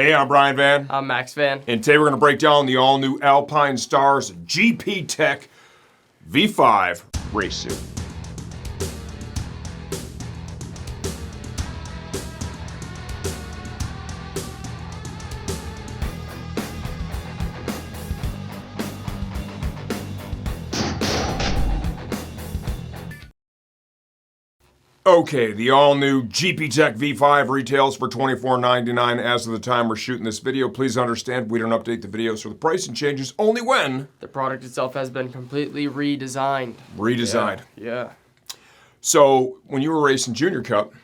Hey, I'm Brian Van. I'm Max Van. And today we're going to break down the all-new Alpinestars GP Tech V5 race suit. Okay, the all-new GP Tech V5 retails for $24.99 as of the time we're shooting this video. Please understand we don't update the videos, so the pricing changes only when The product itself has been completely redesigned. redesigned. Yeah. So when you were racing Junior Cup,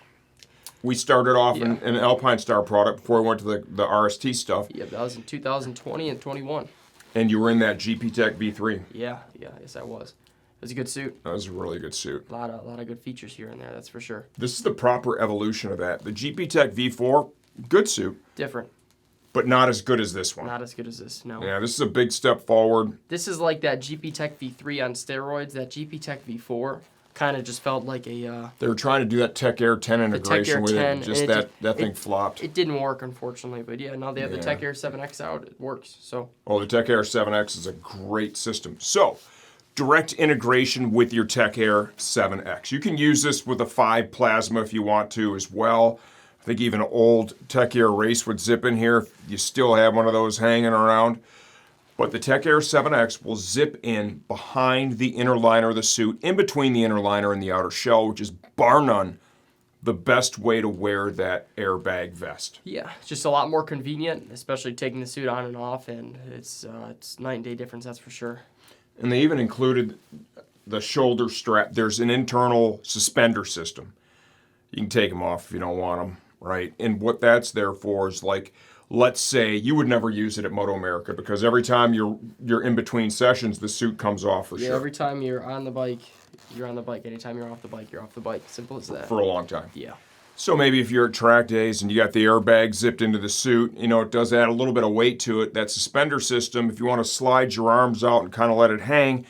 we started off in an Alpinestar product before we went to the RST stuff. Yeah, that was in 2020 and 21. And you were in that GP Tech V3. Yeah, yes I was. It was a good suit. That was a really good suit. A lot of good features here and there, that's for sure. This is the proper evolution of that. The GP Tech V4, good suit, Different. but not as good as this one. Not as good as this, no. Yeah, this is a big step forward. This is like that GP Tech V3 on steroids. That GP Tech V4 kind of just felt like a... They were trying to do that Tech Air 10 integration with 10, it. Just that thing flopped. It didn't work, unfortunately. But yeah, now they have the Tech Air 7X out. It works, so... Oh, the Tech Air 7X is a great system. So, direct integration with your Tech Air 7X. You can use this with a 5 Plasma if you want to as well. I think even an old Tech Air Race would zip in here if you still have one of those hanging around. But the Tech Air 7X will zip in behind the inner liner of the suit, in between the inner liner and the outer shell, which is bar none the best way to wear that airbag vest. Yeah, it's just a lot more convenient, especially taking the suit on and off, and it's night and day difference, that's for sure. And they even included the shoulder strap. There's an internal suspender system. You can take them off if you don't want them, right? And what that's there for is, like, let's say you would never use it at Moto America because every time you're in between sessions, the suit comes off for sure. Yeah, every time you're on the bike, you're on the bike. Anytime you're off the bike, you're off the bike. Simple as that. For a long time. Yeah. So maybe if you're at track days and you got the airbag zipped into the suit, you know, it does add a little bit of weight to it. That suspender system, if you want to slide your arms out and kind of let it hang,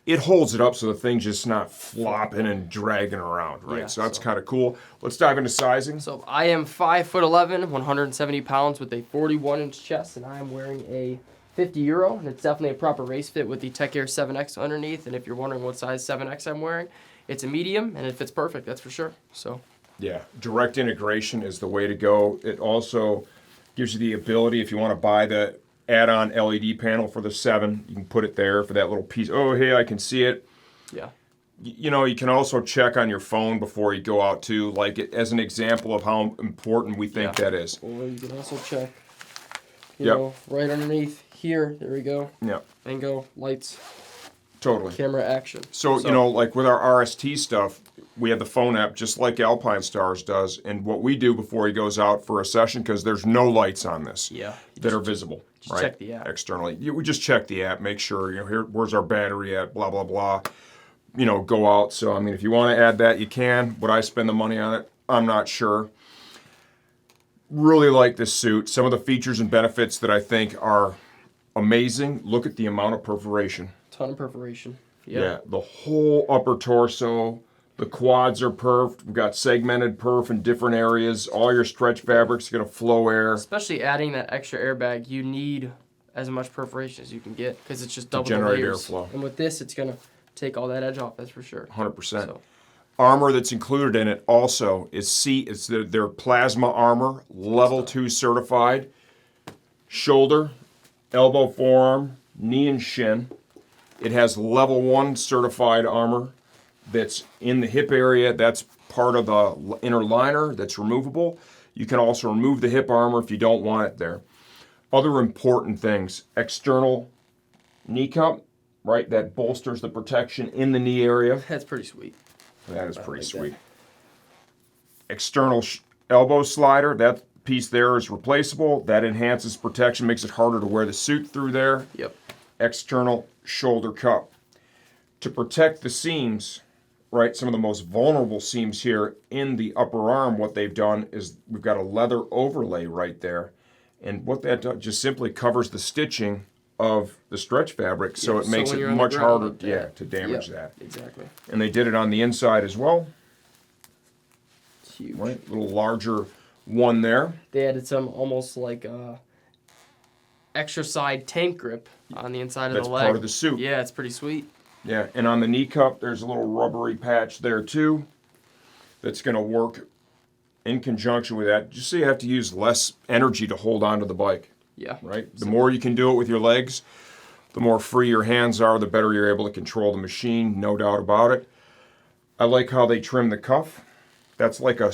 it holds it up so the thing's just not flopping and dragging around, right? Yeah, so that's kind of cool. Let's dive into sizing. So I am 5'11", 170 pounds with a 41-inch chest, and I am wearing a 50 Euro, and it's definitely a proper race fit with the Tech Air 7X underneath. And if you're wondering what size 7X I'm wearing, it's a medium, and it fits perfect, that's for sure. So. Yeah, direct integration is the way to go. It also gives you the ability, if you want to buy the add-on LED panel for the 7, you can put it there for that little piece. Oh, hey, I can see it. Yeah. You know, you can also check on your phone before you go out too, like as an example of how important we think that is. Or you can also check, you know, right underneath here. There we go. Yeah. Bingo, lights. Totally. Camera action. So, you know, like with our RST stuff, we have the phone app just like Alpinestars does. And what we do before he goes out for a session, because there's no lights on this that are visible, right? Check the app. Externally. We just check the app, make sure, you know, here, where's our battery at, blah, blah, blah. You know, go out. So, I mean, if you want to add that, you can. Would I spend the money on it? I'm not sure. Really like this suit. Some of the features and benefits that I think are amazing. Look at the amount of perforation. Ton of perforation. Yeah, the whole upper torso, the quads are perfed. We've got segmented perf in different areas. All your stretch fabrics are going to flow air. Especially adding that extra airbag, you need as much perforation as you can get because it's just double the generate layers. airflow. And with this, it's going to take all that edge off, that's for sure. 100%. So. Armor that's included in it also is it's their plasma armor, level 2 certified. Shoulder, elbow, forearm, knee and shin. It has level 1 certified armor that's in the hip area. That's part of the inner liner that's removable. You can also remove the hip armor if you don't want it there. Other important things, external knee cup, right? That bolsters the protection in the knee area. That's pretty sweet. That is pretty sweet. External elbow slider, that piece there is replaceable. That enhances protection, makes it harder to wear the suit through there. Yep. External shoulder cup. To protect the seams, right, some of the most vulnerable seams here in the upper arm, what they've done is we've got a leather overlay right there. And what that does, just simply covers the stitching of the stretch fabric, so it makes it much harder to damage that. Exactly. And they did it on the inside as well. It's huge. Right? A little larger one there. They added some almost like extra side tank grip on the inside of That's the leg. part of the suit. Yeah, it's pretty sweet. Yeah, and on the knee cup, there's a little rubbery patch there too that's going to work in conjunction with that. Just so you have to use less energy to hold onto the bike, Yeah. right? The more you can do it with your legs, the more free your hands are, the better you're able to control the machine, no doubt about it. I like how they trim the cuff. That's like a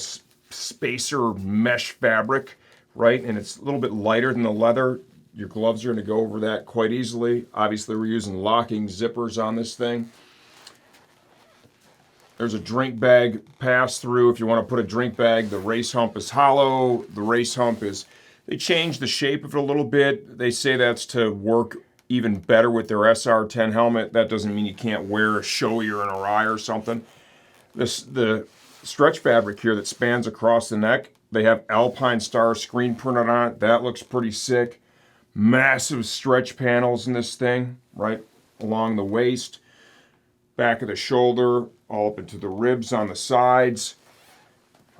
spacer mesh fabric, right? And it's a little bit lighter than the leather. Your gloves are going to go over that quite easily. Obviously, we're using locking zippers on this thing. There's a drink bag pass-through. If you want to put a drink bag, the race hump is hollow. The race hump is... They changed the shape of it a little bit. They say that's to work even better with their SR10 helmet. That doesn't mean you can't wear a showy or an Arai or something. The stretch fabric here that spans across the neck, they have Alpinestars screen printed on it. That looks pretty sick. Massive stretch panels in this thing, right along the waist, back of the shoulder, all up into the ribs on the sides.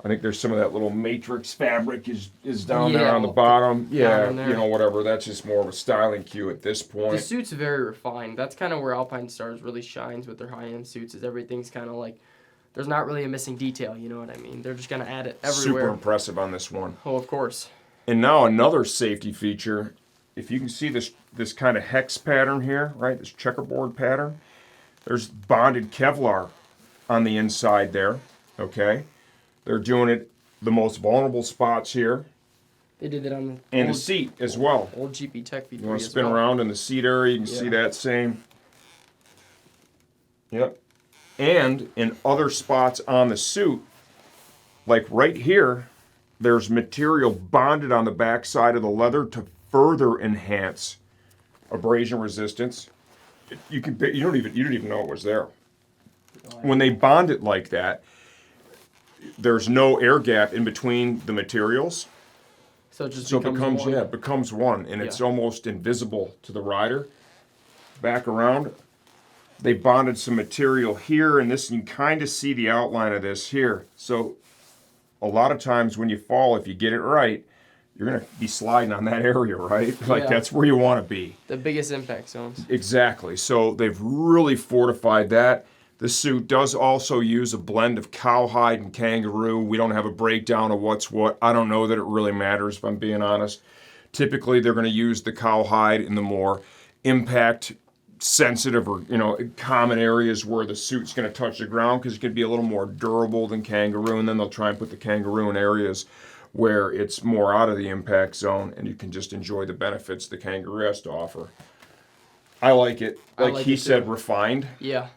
I think there's some of that little matrix fabric is down there on the bottom. Yeah, you know, whatever. That's just more of a styling cue at this point. The suit's very refined. That's kind of where Alpinestars really shines with their high-end suits, is everything's kind of like, there's not really a missing detail, you know what I mean? They're just going to add it everywhere. Super impressive on this one. Oh, of course. And now another safety feature. If you can see this kind of hex pattern here, right, this checkerboard pattern, there's bonded Kevlar on the inside there, okay? They're doing it the most vulnerable spots here. They did it on the seat as well. Old GP Tech V3 You want to spin around in the seat area, you can see that same. Yep. And in other spots on the suit, like right here, there's material bonded on the back side of the leather to further enhance abrasion resistance. You don't even know it was there. When they bond it like that, there's no air gap in between the materials. So it becomes one, and it's almost invisible to the rider. Back around, they bonded some material here, and this, you can kind of see the outline of this here. So a lot of times when you fall, if you get it right, you're going to be sliding on that area, right? Like that's where you want to be. The biggest impact zones. Exactly. So they've really fortified that. The suit does also use a blend of cowhide and kangaroo. We don't have a breakdown of what's what. I don't know that it really matters, if I'm being honest. Typically, they're going to use the cowhide in the more impact sensitive or, common areas where the suit's going to touch the ground, because it can be a little more durable than kangaroo, and then they'll try and put the kangaroo in areas where it's more out of the impact zone and you can just enjoy the benefits the kangaroo has to offer. I like it. Like he said, refined. Yeah.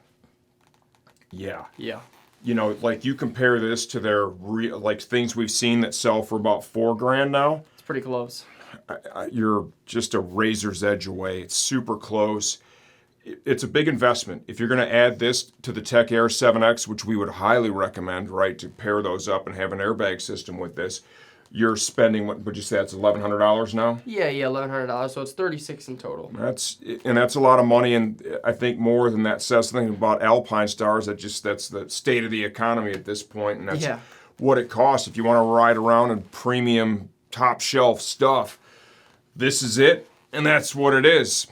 Yeah. Yeah. Like you compare this to their things we've seen that sell for about $4,000 now. It's pretty close. You're just a razor's edge away. It's super close. It's a big investment. If you're going to add this to the Tech Air 7X, which we would highly recommend, right, to pair those up and have an airbag system with this, you're spending, what would you say, that's $1,100 now? Yeah, $1,100. So it's $36 in total. That's a lot of money, and I think more than that says something about Alpinestars. That's the state of the economy at this point, and that's what it costs. If you want to ride around in premium, top shelf stuff, this is it, and that's what it is.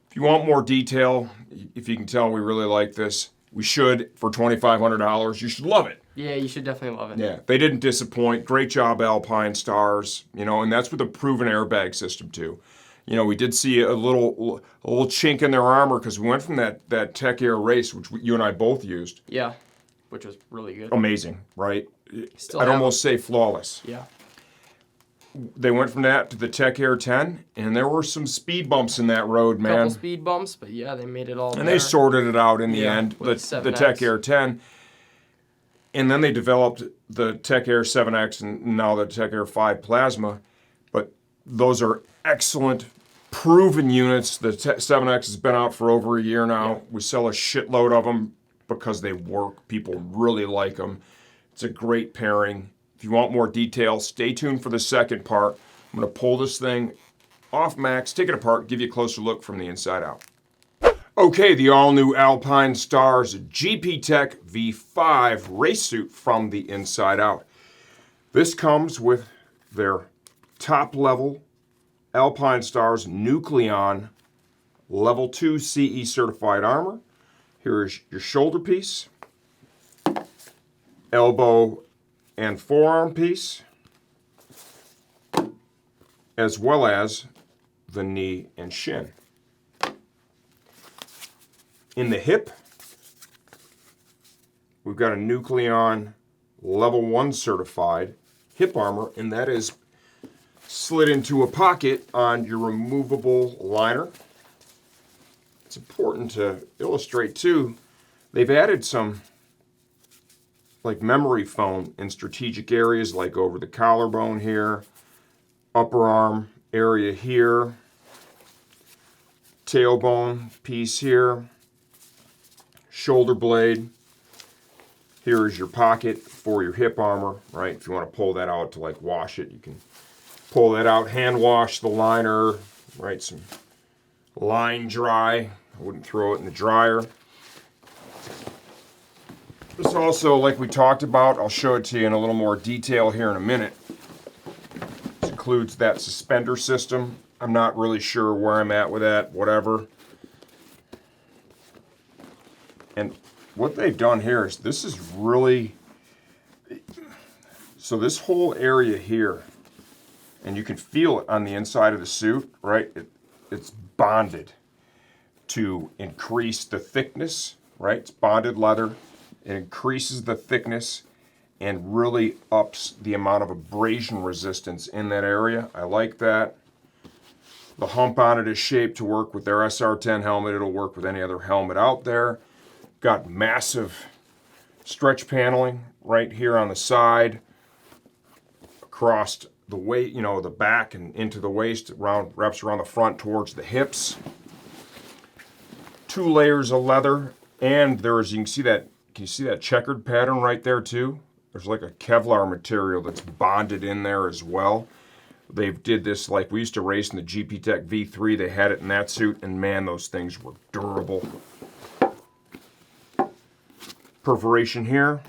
If you want more detail, if you can tell we really like this, we should, for $2,500, you should love it. Yeah, you should definitely love it. Yeah, they didn't disappoint. Great job, Alpinestars. And that's with a proven airbag system too. We did see a little chink in their armor because we went from that Tech Air race, which you and I both used. Yeah, which was really good. Amazing, right? I'd almost say flawless. Yeah. They went from that to the Tech Air 10, and there were some speed bumps in that road, man. Couple speed bumps, but yeah, they made it all better. And they sorted it out in the end, the Tech Air 10. And then they developed the Tech Air 7X and now the Tech Air 5 Plasma. But those are excellent, proven units. The 7X has been out for over a year now. Yeah. We sell a shitload of them because they work. People really like them. It's a great pairing. If you want more detail, stay tuned for the second part. I'm going to pull this thing off Max, take it apart, give you a closer look from the inside out. Okay, the all-new Alpinestars GP Tech V5 race suit from the inside out. This comes with their top level Alpinestars Nucleon Level 2 CE certified armor. Here is your shoulder piece, elbow and forearm piece, as well as the knee and shin. In the hip, we've got a Nucleon Level 1 certified hip armor, and that is slid into a pocket on your removable liner. It's important to illustrate too, they've added some like memory foam in strategic areas like over the collarbone here, upper arm area here, tailbone piece here, shoulder blade. Here is your pocket for your hip armor, right? If you want to pull that out to like wash it, you can pull that out, hand wash the liner, right? Some line dry. I wouldn't throw it in the dryer. This also, like we talked about, I'll show it to you in a little more detail here in a minute. This includes that suspender system. I'm not really sure where I'm at with that, whatever. And what they've done here is this is really, so this whole area here, and you can feel it on the inside of the suit, right? It's bonded to increase the thickness, right? It's bonded leather. It increases the thickness and really ups the amount of abrasion resistance in that area. I like that. The hump on it is shaped to work with their SR10 helmet. It'll work with any other helmet out there. Got massive stretch paneling right here on the side, across the waist, you know, the back and into the waist, wraps around the front towards the hips. 2 layers of leather, and there's, you can see that checkered pattern right there too? There's like a Kevlar material that's bonded in there as well. They did this like we used to race in the GP Tech V3. They had it in that suit, and man, those things were durable. Perforation here,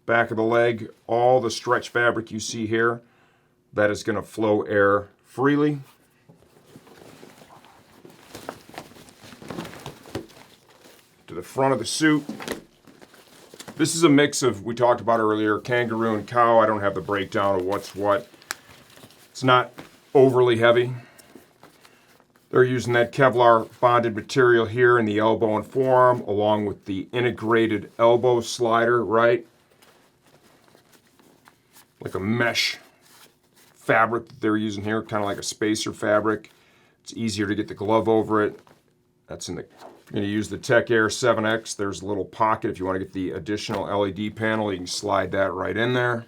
back of the leg, all the stretch fabric you see here, that is going to flow air freely. To the front of the suit. This is a mix of, we talked about earlier, kangaroo and cow. I don't have the breakdown of what's what. It's not overly heavy. They're using that Kevlar bonded material here in the elbow and forearm, along with the integrated elbow slider, right? Like a mesh fabric that they're using here, kind of like a spacer fabric. It's easier to get the glove over it. That's in the, you're going to use the Tech Air 7X. There's a little pocket if you want to get the additional LED panel. You can slide that right in there.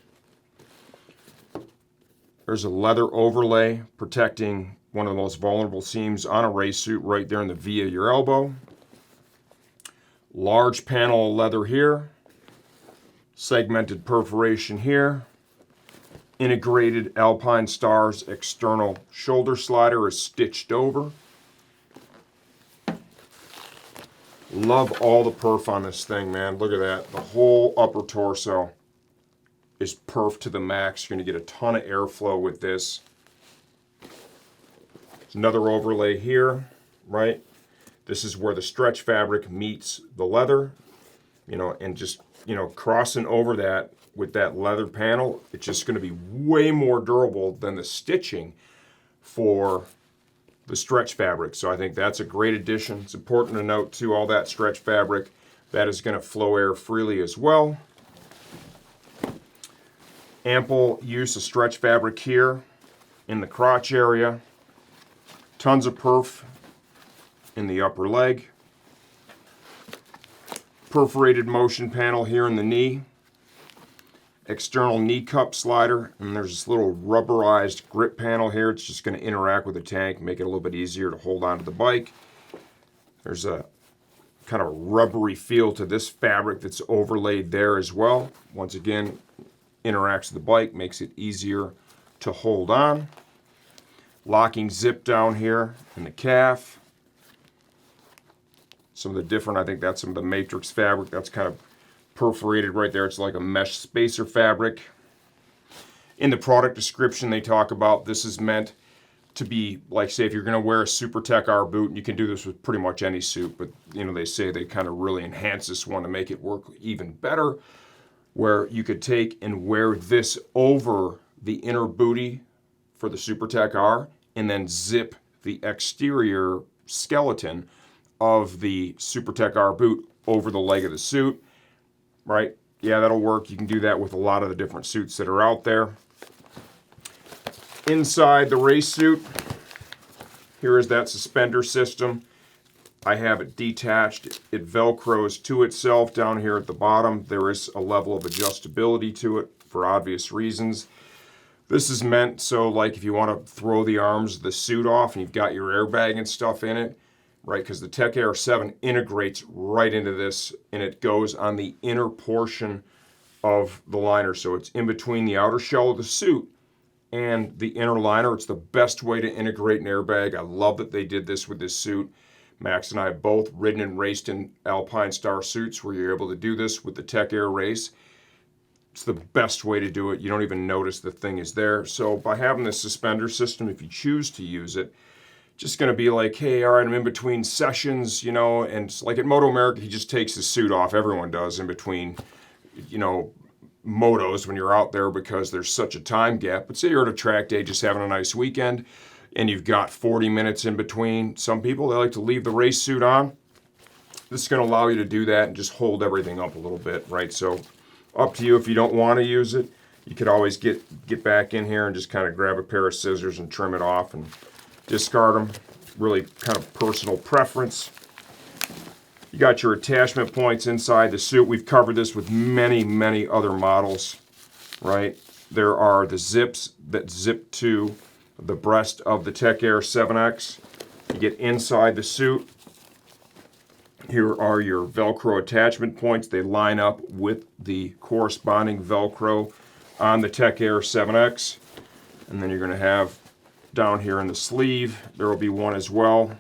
There's a leather overlay protecting one of the most vulnerable seams on a race suit right there in the V of your elbow. Large panel of leather here. Segmented perforation here. Integrated Alpinestars external shoulder slider is stitched over. Love all the perf on this thing, man. Look at that. The whole upper torso is perf to the max. You're going to get a ton of airflow with this. There's another overlay here, right? This is where the stretch fabric meets the leather, you know, and just, you know, crossing over that with that leather panel, it's just going to be way more durable than the stitching for the stretch fabric. So I think that's a great addition. It's important to note too, all that stretch fabric, that is going to flow air freely as well. Ample use of stretch fabric here in the crotch area. Tons of perf in the upper leg. Perforated motion panel here in the knee. External knee cup slider, and there's this little rubberized grip panel here. It's just going to interact with the tank, make it a little bit easier to hold onto the bike. There's a kind of rubbery feel to this fabric that's overlaid there as well. Once again, interacts with the bike, makes it easier to hold on. Locking zip down here in the calf. Some of the different, I think that's some of the matrix fabric that's kind of perforated right there. It's like a mesh spacer fabric. In the product description, they talk about this is meant to be, like, say, if you're going to wear a Super Tech Air boot, and you can do this with pretty much any suit, but, you know, they say they kind of really enhance this one to make it work even better, where you could take and wear this over the inner booty for the Super Tech Air, and then zip the exterior skeleton of the Super Tech Air boot over the leg of the suit, right? Yeah, that'll work. You can do that with a lot of the different suits that are out there. Inside the race suit, here is that suspender system. I have it detached. It Velcros to itself down here at the bottom. There is a level of adjustability to it for obvious reasons. This is meant so, like, if you want to throw the arms of the suit off and you've got your airbag and stuff in it, right, because the Tech Air 7 integrates right into this, and it goes on the inner portion of the liner. So it's in between the outer shell of the suit and the inner liner. It's the best way to integrate an airbag. I love that they did this with this suit. Max and I have both ridden and raced in Alpinestars suits where you're able to do this with the Tech Air race. It's the best way to do it. You don't even notice the thing is there. So by having this suspender system, if you choose to use it, just going to be like, hey, all right, I'm in between sessions, you know, and like at Moto America, he just takes his suit off. Everyone does in between, you know, motos when you're out there because there's such a time gap. But say you're at a track day just having a nice weekend and you've got 40 minutes in between. Some people, they like to leave the race suit on. This is going to allow you to do that and just hold everything up a little bit, right? So up to you. If you don't want to use it, you could always get back in here and just kind of grab a pair of scissors and trim it off and discard them. Really kind of personal preference. You got your attachment points inside the suit. We've covered this with many, many other models, right? There are the zips that zip to the breast of the Tech Air 7X. You get inside the suit. Here are your Velcro attachment points. They line up with the corresponding Velcro on the Tech Air 7X. And then you're going to have down here in the sleeve, there will be one as well.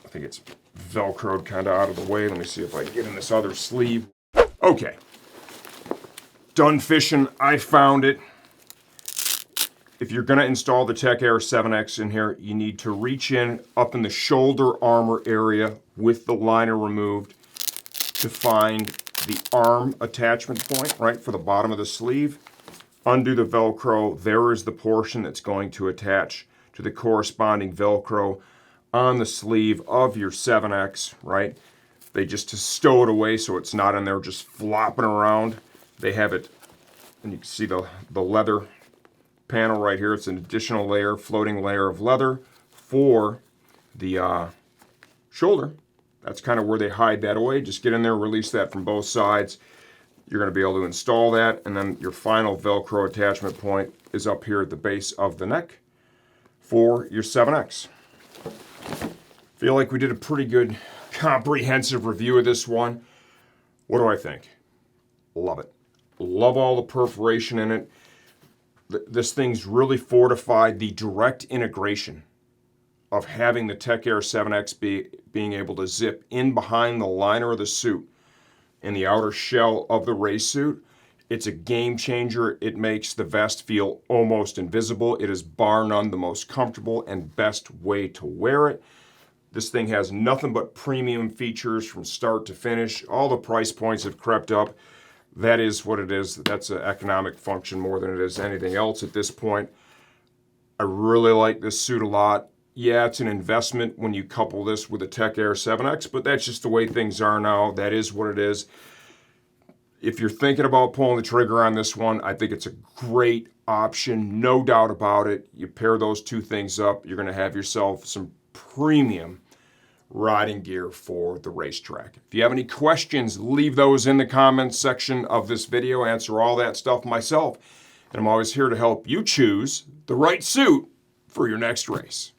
I think it's Velcroed kind of out of the way. Let me see if I can get in this other sleeve. Okay. Done fishing. I found it. If you're going to install the Tech Air 7X in here, you need to reach in up in the shoulder armor area with the liner removed to find the arm attachment point, right, for the bottom of the sleeve. Undo the Velcro. There is the portion that's going to attach to the corresponding Velcro on the sleeve of your 7X, right? They just stow it away so it's not in there just flopping around. They have it, and you can see the leather panel right here. It's an additional layer, floating layer of leather for the shoulder. That's kind of where they hide that away. Just get in there, release that from both sides. You're going to be able to install that, and then your final Velcro attachment point is up here at the base of the neck for your 7X. Feel like we did a pretty good comprehensive review of this one. What do I think? Love it. Love all the perforation in it. This thing's really fortified the direct integration of having the Tech Air 7X being able to zip in behind the liner of the suit in the outer shell of the race suit. It's a game changer. It makes the vest feel almost invisible. It is bar none the most comfortable and best way to wear it. This thing has nothing but premium features from start to finish. All the price points have crept up. That is what it is. That's an economic function more than it is anything else at this point. I really like this suit a lot. Yeah, it's an investment when you couple this with a Tech Air 7X, but that's just the way things are now. That is what it is. If you're thinking about pulling the trigger on this one, I think it's a great option, no doubt about it. You pair those two things up, you're going to have yourself some premium riding gear for the racetrack. If you have any questions, leave those in the comments section of this video. Answer all that stuff myself. And I'm always here to help you choose the right suit for your next race.